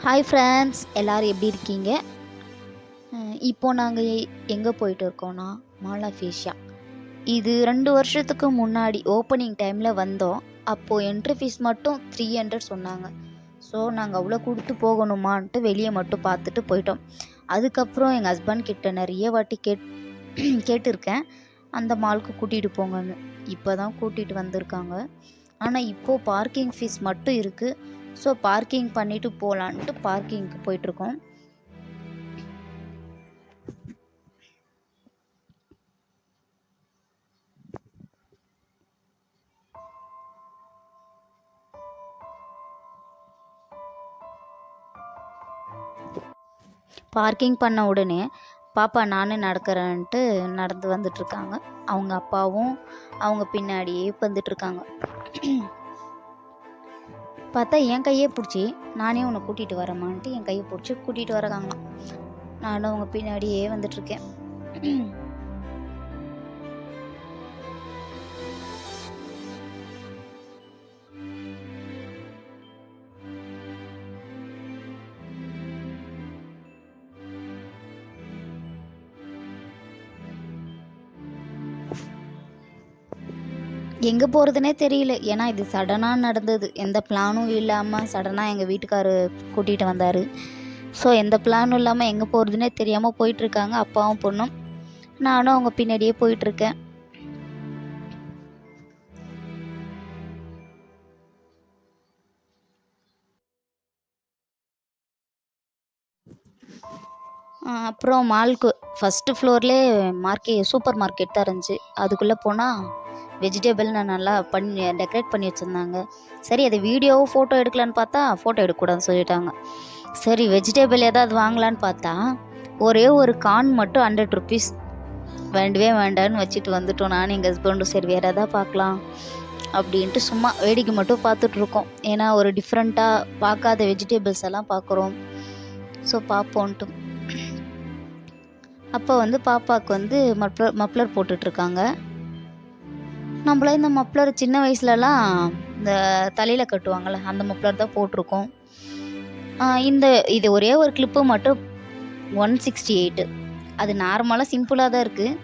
Hi friends, எல்லோரும் எப்படி இருக்கீங்க? இப்போது நாங்கள் எங்கே போயிட்டு இருக்கோன்னா மால் ஆஃப் ஏஷியா. இது 2 வருஷத்துக்கு முன்னாடி ஓப்பனிங் டைமில் வந்தோம். அப்போது என்ட்ரி ஃபீஸ் மட்டும் 300 சொன்னாங்க. ஸோ நாங்கள் அவ்வளோ கொடுத்து போகணுமான்ட்டு வெளியே மட்டும் பார்த்துட்டு போயிட்டோம். அதுக்கப்புறம் எங்கள் ஹஸ்பண்ட் கிட்ட நிறைய வாட்டி கேட்டிருக்கேன் அந்த மாலுக்கு கூட்டிகிட்டு போங்கன்னு. இப்போ தான் கூட்டிகிட்டு வந்திருக்காங்க. ஆனால் இப்போது பார்க்கிங் ஃபீஸ் மட்டும் இருக்குது. ஸோ பார்க்கிங் பண்ணிவிட்டு போகலான்ட்டு பார்க்கிங்க்கு போயிட்டுருக்கோம். பார்க்கிங் பண்ண உடனே பாப்பா நானே நடக்கிறேன்ட்டு நடந்து வந்துட்டுருக்காங்க. அவங்க அப்பாவும் அவங்க பின்னாடியே வந்துட்டுருக்காங்க. பார்த்தா என் கையே பிடிச்சி நானே உன்னை கூட்டிகிட்டு வரமான்ட்டு என் கையை பிடிச்சி கூட்டிகிட்டு வராங்களாம். நானும் அவங்க பின்னாடியே வந்துட்டுருக்கேன். எங்கே போகிறதுனே தெரியல. ஏன்னா இது சடனாக நடந்தது. எந்த பிளானும் இல்லாமல் சடனாக எங்கள் வீட்டுக்காரரு கூட்டிகிட்டு வந்தார். ஸோ எந்த பிளானும் இல்லாமல் எங்கே போகிறதுனே தெரியாமல் போயிட்டுருக்காங்க அப்பாவும் பொண்ணும். நானும் அவங்க பின்னாடியே போயிட்டுருக்கேன். அப்புறம் மாலுக்கு ஃபஸ்ட்டு ஃப்ளோர்லேயே சூப்பர் மார்க்கெட் தான் இருந்துச்சு. அதுக்குள்ளே போனால் வெஜிடபிள் நல்லா டெக்கரேட் பண்ணி வச்சுருந்தாங்க. சரி அதை வீடியோவும் ஃபோட்டோ எடுக்கலான்னு பார்த்தா ஃபோட்டோ எடுக்கக்கூடாதுன்னு சொல்லிட்டாங்க. சரி வெஜிடபிள் ஏதாவது வாங்கலான்னு பார்த்தா ஒரே ஒரு கார்ன் மட்டும் 100 ருபீஸ். வேண்டவே வேண்டான்னு வச்சுட்டு வந்துட்டோம். நானும் எங்கள் ஹஸ்பண்டும் சரி வேறு எதாவது பார்க்கலாம் அப்படின்ட்டு சும்மா வேடிக்கை மட்டும் பார்த்துட்ருக்கோம். ஏன்னா ஒரு டிஃப்ரெண்ட்டாக பார்க்காத வெஜிடபிள்ஸ் எல்லாம் பார்க்குறோம். ஸோ பார்ப்போன்ட்டு அப்போ பாப்பாவுக்கு மப்ளர் போட்டுட்ருக்காங்க. நம்மளே இந்த மப்ளர் சின்ன வயசுலலாம் இந்த தலையில் கட்டுவாங்கள்ல அந்த மப்ளர் தான் போட்டிருக்கோம். இது ஒரே ஒரு கிளிப்பு மட்டும் 168. அது நார்மலாக சிம்பிளாக தான் இருக்குது.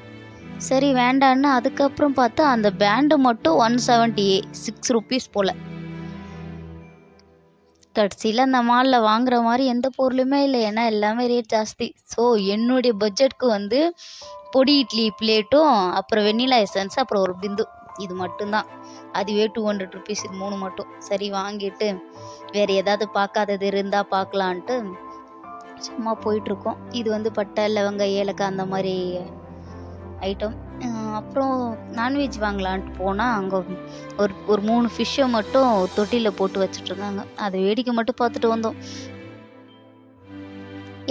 சரி வேண்டான்னு அதுக்கப்புறம் பார்த்தா அந்த பேண்டு மட்டும் 176 ருபீஸ் போல். கடைசியில் அந்த மாலில் வாங்குற மாதிரி எந்த பொருளுமே இல்லை. ஏன்னா எல்லாமே ரேட் ஜாஸ்தி. ஸோ என்னுடைய பட்ஜெட்க்கு பொடி இட்லி பிளேட்டும் அப்புறம் வெண்ணிலா எசன்ஸ் அப்புறம் ஒரு பிந்து இது மட்டும்தான். அதுவே 200 ருபீஸ். இது 3 மட்டும். சரி வாங்கிட்டு வேறு ஏதாவது பார்க்காதது இருந்தால் பார்க்கலான்ட்டு சும்மா போயிட்டுருக்கோம். இது பட்டை லவங்க ஏலக்காய் அந்த மாதிரி ஐட்டம். அப்புறம் நான்வெஜ் வாங்கலான்ட்டு போனால் அங்கே ஒரு 3 ஃபிஷ்ஷை மட்டும் தொட்டியில் போட்டு வச்சுட்ருந்தாங்க. அதை வேடிக்கை மட்டும் பார்த்துட்டு வந்தோம்.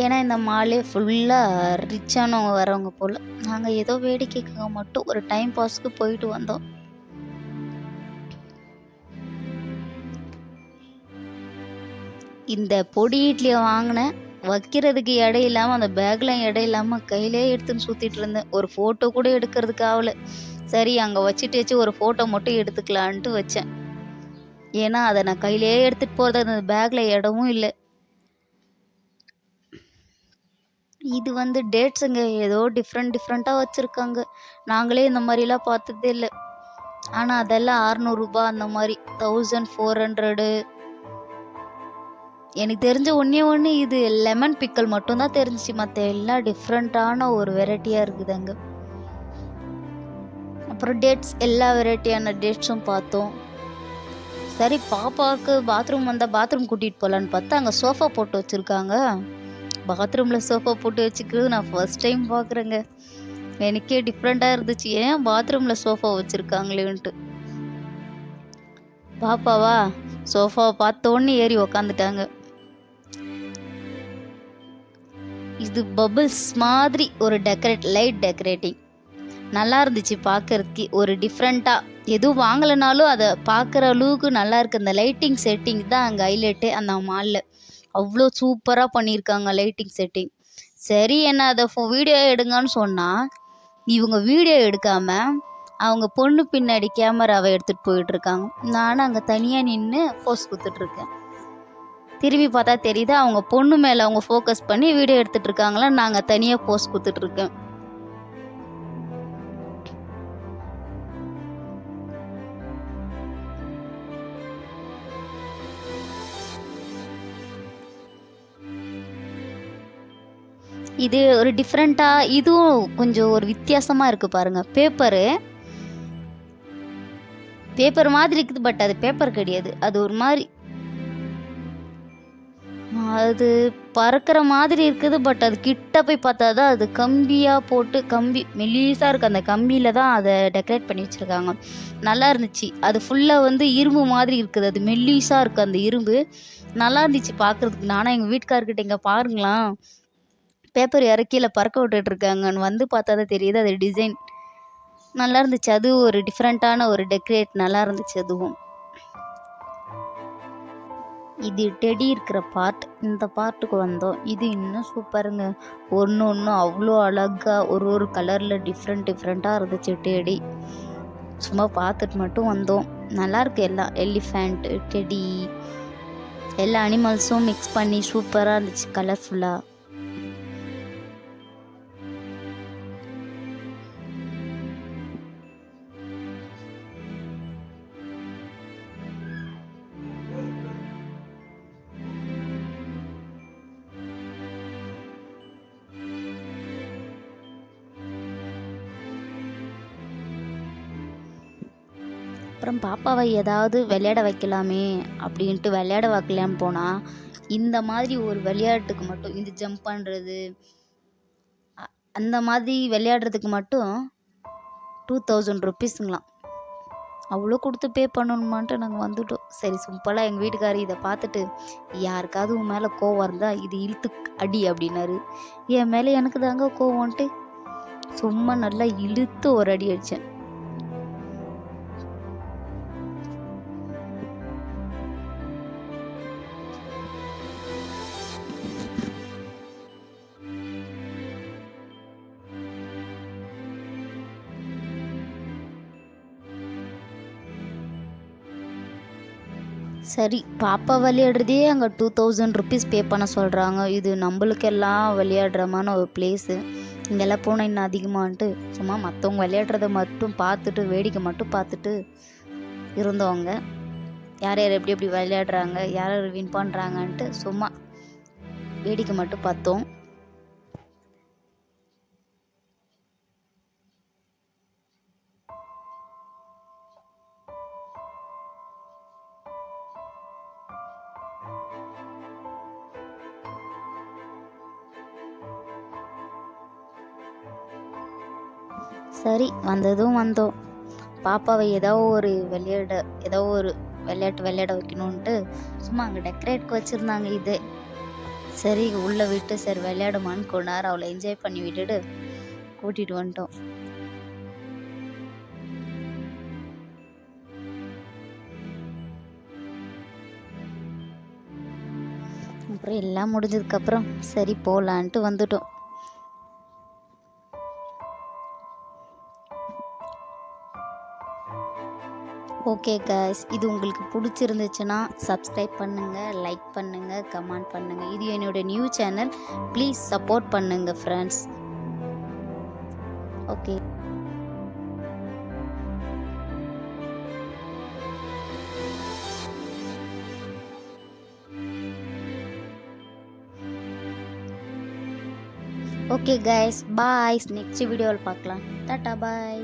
ஏன்னா இந்த மாலே ஃபுல்லாக ரிச்சானவங்க வரவங்க போல். நாங்கள் ஏதோ வேடிக்கைக்காக மட்டும் ஒரு டைம் பாஸ்க்கு போயிட்டு வந்தோம். இந்த பொடி இட்லியை வாங்கினேன். வைக்கிறதுக்கு இடம் இல்லாமல் அந்த பேக்கில் இடம் இல்லாமல் கையிலே எடுத்துன்னு சுற்றிட்டு இருந்தேன். ஒரு ஃபோட்டோ கூட எடுக்கிறதுக்கு ஆகலை. சரி அங்கே வச்சுட்டு ஒரு ஃபோட்டோ மட்டும் எடுத்துக்கலான்ட்டு வச்சேன். ஏன்னா அதை நான் கையிலே எடுத்துகிட்டு போகிறது அந்த பேக்கில் இடமும் இல்லை. இது டேட்ஸுங்க ஏதோ டிஃப்ரெண்ட்டாக வச்சுருக்காங்க. நாங்களே இந்த மாதிரிலாம் பார்த்ததே இல்லை. ஆனால் அதெல்லாம் 600 ரூபா அந்த மாதிரி 1400. எனக்கு தெரிஞ்ச ஒன்று இது லெமன் பிக்கல் மட்டும்தான் தெரிஞ்சிச்சு. மற்ற எல்லாம் டிஃப்ரெண்ட்டான ஒரு வெரைட்டியாக இருக்குது அங்கே. அப்புறம் டேட்ஸ் எல்லா வெரைட்டியான டேட்ஸும் பார்த்தோம். சரி பாப்பாவுக்கு பாத்ரூம் வந்தால் பாத்ரூம் கூட்டிகிட்டு போகலான்னு பார்த்தா அங்கே சோஃபா போட்டு வச்சுருக்காங்க. பாத்ரூமில் சோஃபா போட்டு வச்சுக்கிறது நான் ஃபர்ஸ்ட் டைம் பார்க்குறேங்க. எனக்கே டிஃப்ரெண்ட்டாக இருந்துச்சு. ஏன் பாத்ரூமில் சோஃபா வச்சுருக்காங்களேன்ட்டு. பாப்பாவா சோஃபாவை பார்த்தோன்னே ஏறி உக்காந்துட்டாங்க. இது பபிள்ஸ் மாதிரி ஒரு லைட் டெக்கரேட்டிங் நல்லா இருந்துச்சு பார்க்கறதுக்கு. ஒரு டிஃப்ரெண்ட்டாக எதுவும் வாங்கலைனாலும் அதை பார்க்குற அளவுக்கு நல்லா இருக்குது. அந்த லைட்டிங் செட்டிங் தான் அங்கே ஹைலைட்டு. அந்த மாலில் அவ்வளோ சூப்பராக பண்ணியிருக்காங்க லைட்டிங் செட்டிங். சரி என்ன அதை வீடியோ எடுங்கன்னு சொன்னால் இவங்க வீடியோ எடுக்காமல் அவங்க பொண்ணு பின்னாடி கேமராவை எடுத்துகிட்டு போயிட்டுருக்காங்க. நானும் அங்கே தனியாக நின்று போஸ் கொடுத்துட்ருக்கேன். திரும்பி பார்த்தா தெரியுது அவங்க பொண்ணு மேலே அவங்க ஃபோக்கஸ் பண்ணி வீடியோ எடுத்துகிட்டு இருக்காங்களா, நாங்கள் தனியாக போஸ் கொடுத்துட்ருக்கேன். இது ஒரு டிஃப்ரெண்ட்டாக, இதுவும் கொஞ்சம் ஒரு வித்தியாசமாக இருக்குது பாருங்கள். பேப்பர் மாதிரி இருக்குது, பட் அது பேப்பர் கிடையாது. அது ஒரு மாதிரி அது பறக்கிற மாதிரி இருக்குது, பட் அது கிட்ட போய் பார்த்தா தான் அது கம்பியாக போட்டு, கம்பி மெல்லிசாக இருக்குது, அந்த கம்பியில் தான் அதை டெக்கரேட் பண்ணி வச்சுருக்காங்க. நல்லா இருந்துச்சு. அது ஃபுல்லாக வந்து இரும்பு மாதிரி இருக்குது, அது மெல்லிசாக இருக்குது அந்த இரும்பு. நல்லா இருந்துச்சு பார்க்குறதுக்கு. நானும் எங்கள் வீட்டுக்காரர்கிட்ட இங்கே பாருங்களாம் பேப்பர் இறக்கியில் பறக்க விட்டுட்ருக்காங்கன்னு வந்து பார்த்தா தான் தெரியுது அது டிசைன். நல்லா இருந்துச்சு. அது ஒரு டிஃப்ரெண்ட்டான ஒரு டெக்கரேட் நல்லா இருந்துச்சு அதுவும். இது டெடி இருக்கிற பார்ட். இந்த பார்ட்டுக்கு வந்தோம். இது இன்னும் சூப்பருங்க. ஒன்று அவ்வளோ அழகாக ஒரு கலரில் டிஃப்ரெண்ட்டாக இருந்துச்சு டெடி. சும்மா பார்த்துட்டு மட்டும் வந்தோம். நல்லாயிருக்கு. எல்லாம் எலிஃபண்ட், டெடி, எல்லா அனிமல்ஸும் மிக்ஸ் பண்ணி சூப்பராக இருந்துச்சு, கலர்ஃபுல்லாக. அப்புறம் பாப்பாவை ஏதாவது விளையாட வைக்கலாமே அப்படின்ட்டு விளையாட வைக்கலான்னு போனால், இந்த மாதிரி ஒரு விளையாட்டுக்கு மட்டும், இந்த ஜம்ப் பண்ணுறது அந்த மாதிரி விளையாடுறதுக்கு மட்டும் 2000 ருப்பீஸுங்களாம். அவ்வளோ கொடுத்து பே பண்ணணுமான்ட்டு நாங்கள் வந்துவிட்டோம். சரி, சிம்பிளாக எங்கள் வீட்டுக்காரர் இதை பார்த்துட்டு, யாருக்காவது உன் மேலே கோவம் இருந்தால் இது இழுத்து அடி அப்படின்னாரு. என் மேலே எனக்கு தாங்க கோவம்ன்ட்டு சும்மா நல்லா இழுத்து ஒரு அடி அடித்தேன். சரி, பாப்பா விளையாடுறதே அங்கே 2000 ருப்பீஸ் பே பண்ண சொல்கிறாங்க. இது நம்மளுக்கெல்லாம் விளையாடுறமான ஒரு பிளேஸு. இங்கெல்லாம் போனால் இன்னும் அதிகமான்ட்டு சும்மா மற்றவங்க விளையாடுறத மட்டும் பார்த்துட்டு, வேடிக்கை மட்டும் பார்த்துட்டு இருந்தவங்க. யார் எப்படி எப்படி விளையாடுறாங்க, யார் வின் பண்ணுறாங்கன்ட்டு சும்மா வேடிக்கை மட்டும் பார்த்தோம். சரி, வந்ததும் வந்தோம். பாப்பாவை ஏதோ ஒரு விளையாட்டு விளையாட வைக்கணுன்ட்டு சும்மா அங்கே டெக்கரேட்க்கு வச்சுருந்தாங்க. இது சரி உள்ளே விட்டு சரி விளையாடுமான்னு கொஞ்ச நேரம் அவளை என்ஜாய் பண்ணி விட்டுட்டு கூட்டிகிட்டு வந்துட்டோம். அப்புறம் எல்லாம் முடிஞ்சதுக்கப்புறம் சரி போகலான்ட்டு வந்துட்டோம். ஓகே காய்ஸ், இது உங்களுக்கு பிடிச்சிருந்துச்சுன்னா சப்ஸ்கிரைப் பண்ணுங்கள், லைக் பண்ணுங்கள், கமெண்ட் பண்ணுங்கள். இது என்னோட நியூ சேனல், ப்ளீஸ் சப்போர்ட் பண்ணுங்கள் ஃப்ரெண்ட்ஸ். ஓகே. ஓகே காய்ஸ், பாய். நெக்ஸ்ட் வீடியோவில் பார்க்கலாம். டாட்டா, பாய்.